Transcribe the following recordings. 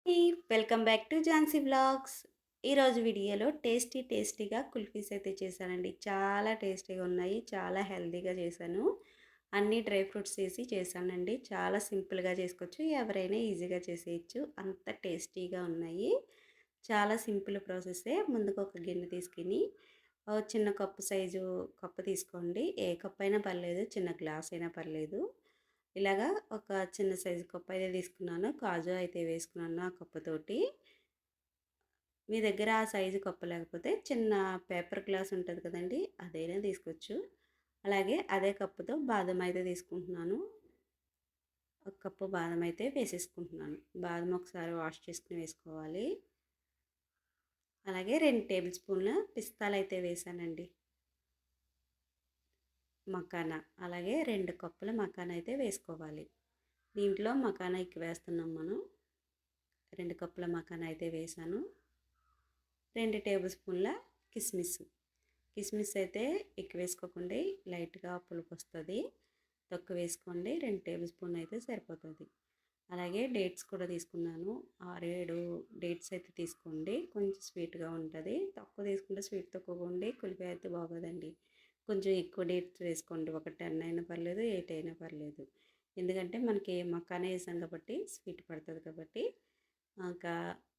Hey! Welcome back to Jhansi vlogs. ఈరోజు వీడియోలో టేస్టీగా కుల్ఫీస్ అయితే చేశానండి. చాలా టేస్టీగా ఉన్నాయి. చాలా హెల్తీగా చేశాను. అన్ని డ్రై ఫ్రూట్స్ ఏసి చేశానండి. చాలా సింపుల్‌గా చేసుకోవచ్చు. ఎవరైనా ఈజీగా చేసేయచ్చు. అంత టేస్టీగా ఉన్నాయి. చాలా సింపుల్ ప్రాసెసే. ముందుగా ఒక గిన్నె తీసుకొని చిన్న కప్పు సైజు కప్పు తీసుకోండి. ఏ కప్ అయినా పర్లేదు. చిన్న గ్లాస్ అయినా పర్లేదు. ఇలాగా ఒక చిన్న సైజు కప్ అయితే తీసుకున్నాను. కాజు అయితే వేసుకున్నాను ఆ కప్పుతోటి. మీ దగ్గర ఆ సైజు కప్పు లేకపోతే చిన్న పేపర్ గ్లాస్ ఉంటుంది కదండి, అదైనా తీసుకోవచ్చు. అలాగే అదే కప్పుతో బాదం అయితే తీసుకుంటున్నాను. ఒక కప్పు బాదం అయితే వేసేసుకుంటున్నాను. బాదం ఒకసారి వాష్ చేసుకుని వేసుకోవాలి. అలాగే 2 టేబుల్ స్పూన్ల పిస్తాలు అయితే వేసానండి. మకానా అలాగే 2 కప్పుల మకానా అయితే వేసుకోవాలి. దీంట్లో మకానా ఎక్కువ వేస్తున్నాం మనం. 2 కప్పుల మకానా అయితే వేసాను. 2 టేబుల్ స్పూన్ల కిస్మిస్. కిస్మిస్ అయితే ఎక్కువ వేసుకోకండి, లైట్గా పులుపు వస్తుంది. తక్కువ వేసుకోండి. 2 టేబుల్ స్పూన్ అయితే సరిపోతుంది. అలాగే డేట్స్ కూడా తీసుకున్నాను. 6, 7 డేట్స్ అయితే తీసుకోండి. కొంచెం స్వీట్గా ఉంటుంది. తక్కువ తీసుకుంటే స్వీట్ తక్కువగా ఉండి కుల్ఫీ అయితే బాగోదండి. కొంచెం ఎక్కువ డేట్స్ వేసుకోండి. ఒక 10 అయినా పర్లేదు, 8 అయినా పర్లేదు. ఎందుకంటే మనకి మక్కానే వేసాం కాబట్టి స్వీట్ పడుతుంది కాబట్టి ఇంకా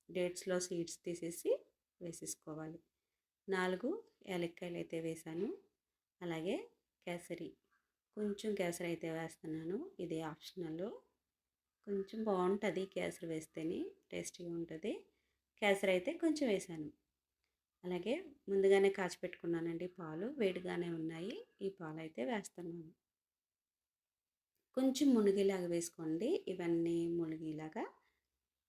డేట్స్లో సీడ్స్ తీసేసి వేసేసుకోవాలి. 4 యాలక్కాయలు అయితే వేసాను. అలాగే కేసరి, కొంచెం కేసరి అయితే వేస్తున్నాను. ఇది ఆప్షనల్. కొంచెం బాగుంటుంది కేసరి వేస్తేనే టేస్టీగా ఉంటుంది. కేసరి అయితే కొంచెం వేసాను. అలాగే ముందుగానే కాచి పెట్టుకున్నానండి పాలు, వేడిగానే ఉన్నాయి. ఈ పాలు అయితే వేస్తున్నాను. కొంచెం మునిగేలాగా వేసుకోండి. ఇవన్నీ మునిగేలాగా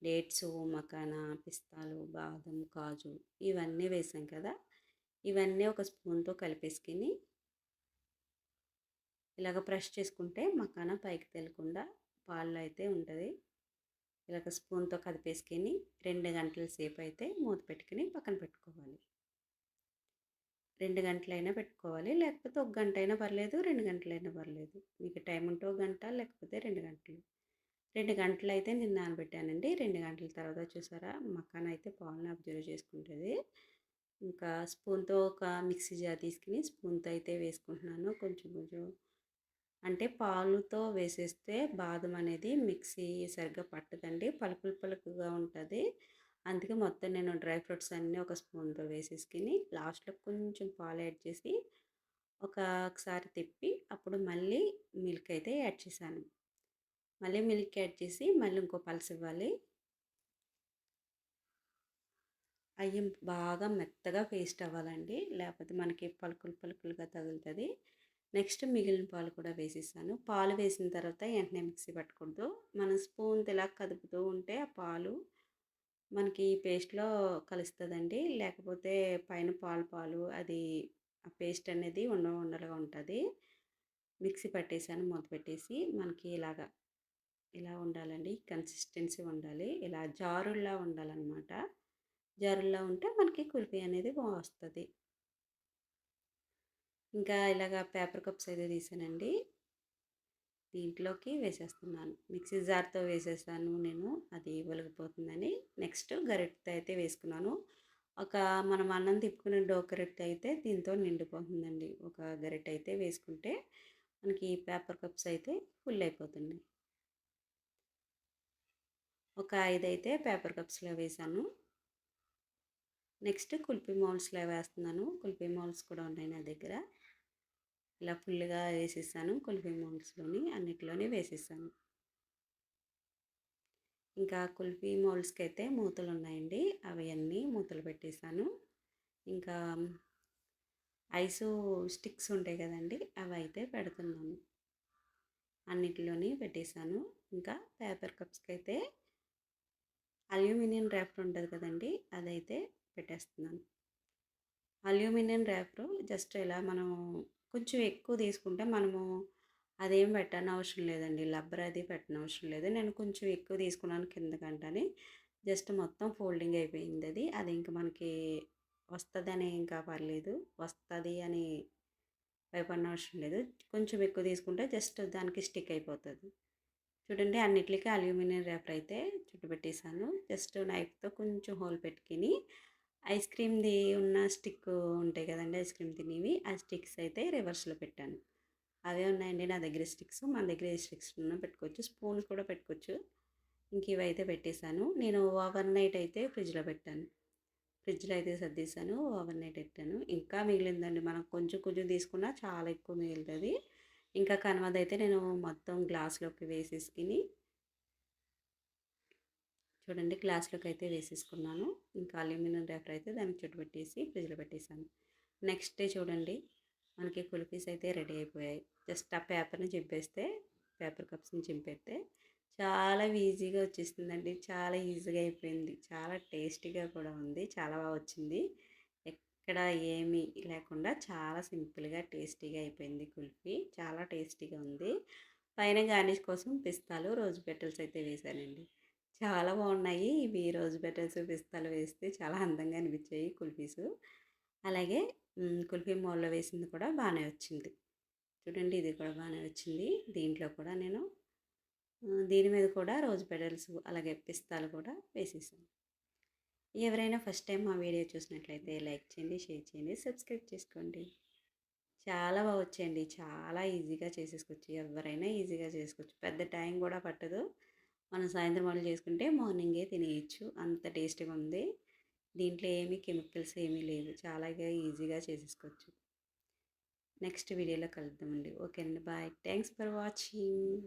డేట్స్, మకానా, పిస్తాలు, బాదం, కాజు ఇవన్నీ వేసాం కదా, ఇవన్నీ ఒక స్పూన్తో కలిపేసుకొని ఇలాగ ప్రెస్ చేసుకుంటే మకానా పైకి తేలకుండా పాల్లో అయితే ఉంటుంది. ఇలాగ స్పూన్తో కదిపేసుకొని 2 గంటల సేపు అయితే మూత పెట్టుకుని పక్కన పెట్టుకోవాలి. 2 గంటలైనా పెట్టుకోవాలి, లేకపోతే 1 గంట అయినా పర్లేదు, 2 గంటలైనా పర్లేదు. మీకు టైం ఉంటే 1 గంట, లేకపోతే 2 గంటలు. 2 గంటలు అయితే నేను నానబెట్టానండి. 2 గంటల తర్వాత చూసారా మకానా అయితే పాలను అబ్జర్వ్ చేసుకుంటుంది. ఇంకా స్పూన్తో ఒక మిక్సీ జార్ తీసుకుని స్పూన్తో అయితే వేసుకుంటున్నాను. కొంచెం కొంచెం అంటే పాలుతో వేసేస్తే బాదం అనేది మిక్సీ సరిగ్గా పట్టదండి, పలుకుగా ఉంటుంది. అందుకే మొత్తం నేను డ్రై ఫ్రూట్స్ అన్నీ ఒక స్పూన్తో వేసేసుకుని లాస్ట్లో కొంచెం పాలు యాడ్ చేసి ఒకసారి తిప్పి అప్పుడు మళ్ళీ మిల్క్ అయితే యాడ్ చేశాను. మళ్ళీ మిల్క్ యాడ్ చేసి మళ్ళీ ఇంకో పల్స్ ఇవ్వాలి. అవి బాగా మెత్తగా పేస్ట్ అవ్వాలండి, లేకపోతే మనకి పలుకులుగా తగులుతుంది. నెక్స్ట్ మిగిలిన పాలు కూడా వేసేసాను. పాలు వేసిన తర్వాత వెంటనే మిక్సీ పట్టకూడదు. మనం స్పూన్తో ఇలా కదుపుతూ ఉంటే ఆ పాలు మనకి పేస్ట్లో కలుస్తుందండి. లేకపోతే పైన పాలు అది ఆ పేస్ట్ అనేది ఉండలుగా ఉంటుంది. మిక్సీ పట్టేసాను మూత పెట్టేసి. మనకి ఇలా ఉండాలండి, కన్సిస్టెన్సీ ఉండాలి. ఇలా జారుల్లా ఉండాలన్నమాట. జారుల్లా ఉంటే మనకి కుల్ఫీ అనేది వస్తుంది. ఇంకా ఇలాగ పేపర్ కప్స్ అయితే తీసానండి. దీంట్లోకి వేసేస్తున్నాను. మిక్సీ జార్తో వేసేసాను నేను, అది ఒలిగిపోతుందని. నెక్స్ట్ గరిటెతో అయితే వేసుకున్నాను. మనం అన్నం తిప్పుకునే గరిటె అయితే దీంతో నిండిపోతుందండి. ఒక గరిటె అయితే వేసుకుంటే మనకి పేపర్ కప్స్ అయితే ఫుల్ అయిపోతున్నాయి. ఒక 5 అయితే పేపర్ కప్స్లో వేసాను. నెక్స్ట్ కుల్ఫీ మౌల్డ్స్లో వేస్తున్నాను. కుల్ఫీ మౌల్డ్స్ కూడా ఉన్నాయి నా దగ్గర. ఇలా ఫుల్గా వేసేసాను. కుల్ఫీ మౌల్డ్స్లోని అన్నిటిలోని వేసేసాను. ఇంకా కుల్ఫీ మౌల్డ్స్కి అయితే మూతలు ఉన్నాయండి, అవి అన్నీ మూతలు పెట్టేశాను. ఇంకా ఐసు స్టిక్స్ ఉంటాయి కదండి, అవి అయితే పెడుతున్నాను. అన్నిటిలోని పెట్టేశాను. ఇంకా పేపర్ కప్స్కి అయితే అల్యూమినియం ర్యాపర్ ఉంటుంది కదండి, అదైతే పెట్టేస్తున్నాను. అల్యూమినియం ర్యాపర్ జస్ట్ ఇలా మనం కొంచెం ఎక్కువ తీసుకుంటే మనము అదేం పెట్టనవసరం లేదండి, రబ్బర్ అది పెట్టనవసరం లేదు. నేను కొంచెం ఎక్కువ తీసుకున్నాను కిందకంటని జస్ట్ మొత్తం ఫోల్డింగ్ అయిపోయింది. అది ఇంకా మనకి వస్తుందని ఇంకా పర్లేదు, వస్తుంది అని భయపడనవసరం లేదు. కొంచెం ఎక్కువ తీసుకుంటే జస్ట్ దానికి స్టిక్ అయిపోతుంది. చూడండి అన్నిట్లికి అల్యూమినియం ర్యాపర్ అయితే చుట్టుపెట్టేసాను. జస్ట్ నైఫ్‌తో కొంచెం హోల్ పెట్టుకొని ఐస్ క్రీమ్‌ది ఉన్న స్టిక్ ఉంటాయి కదండీ! ఐస్ క్రీమ్ తినేవి. ఆ స్టిక్స్ అయితే రివర్స్‌లో పెట్టాను. అవే ఉన్నాయండి నా దగ్గర స్టిక్స్. మన దగ్గర ఏ స్టిక్స్ ఉన్నా పెట్టుకోవచ్చు. స్పూన్స్ కూడా పెట్టుకోవచ్చు. ఇంక ఇవైతే పెట్టేసాను. నేను ఓవర్ నైట్ అయితే ఫ్రిడ్జ్‌లో పెట్టాను. ఫ్రిడ్జ్‌లో అయితే సర్దేశాను. ఓవర్ నైట్ పెట్టాను. ఇంకా మిగిలిందండి. మనం కొంచెం కొంచెం తీసుకున్నా చాలా ఎక్కువ మిగులుతది. ఇంకా కనుమదైతే నేను మొత్తం గ్లాస్‌లోకి వేసేసుకొని చూడండి గ్లాస్‌లోకి అయితే వేసేసుకున్నాను. ఇంకా అల్యూమినియం ర్యాపర్ అయితే దానికి చుట్టుపెట్టేసి ఫ్రిడ్జ్‌లో పెట్టేసాను. నెక్స్ట్ డే చూడండి మనకి కుల్ఫీస్ అయితే రెడీ అయిపోయాయి. జస్ట్ ఆ పేపర్‌ని చింపేస్తే పేపర్ కప్స్‌ని చింపేస్తే చాలా ఈజీగా వచ్చేసిందండి. చాలా ఈజీగా అయిపోయింది. చాలా టేస్టీగా కూడా ఉంది. చాలా బాగా వచ్చింది. ఎక్కడ ఏమీ లేకుండా చాలా సింపుల్‌గా టేస్టీగా అయిపోయింది కుల్ఫీ. చాలా టేస్టీగా ఉంది. పైన గార్నిష్ కోసం పిస్తాలు, రోజ్ పెటల్స్ అయితే వేశానండి. చాలా బాగున్నాయి. ఇవి రోజ్ పెటల్స్, పిస్తాలు వేస్తే చాలా అందంగా అనిపించాయి కుల్ఫీసు. అలాగే కుల్ఫీ మోల్డ్‌లో వేసింది కూడా బాగానే వచ్చింది. చూడండి ఇది కూడా బాగానే వచ్చింది. దీంట్లో కూడా నేను దీని మీద కూడా రోజ్ పెటల్స్ అలాగే పిస్తాలు కూడా వేసేసాను. ఎవరైనా ఫస్ట్ టైం మా వీడియో చూసినట్లయితే లైక్ చేయండి, షేర్ చేయండి, సబ్స్క్రైబ్ చేసుకోండి. చాలా బాగా వచ్చాయండి. చాలా ఈజీగా చేసేసుకోవచ్చు. ఎవరైనా ఈజీగా చేసుకోవచ్చు. పెద్ద టైం కూడా పట్టదు. మనం సాయంత్రం వంటలు చేసుకుంటే మార్నింగే తినేయొచ్చు. అంత టేస్టీగా ఉంది. దీంట్లో ఏమి కెమికల్స్ ఏమీ లేవు. చాలా ఈజీగా చేసేసుకోవచ్చు. నెక్స్ట్ వీడియోలో కలుద్దామండి. ఓకేనండి. బాయ్. Thanks for watching.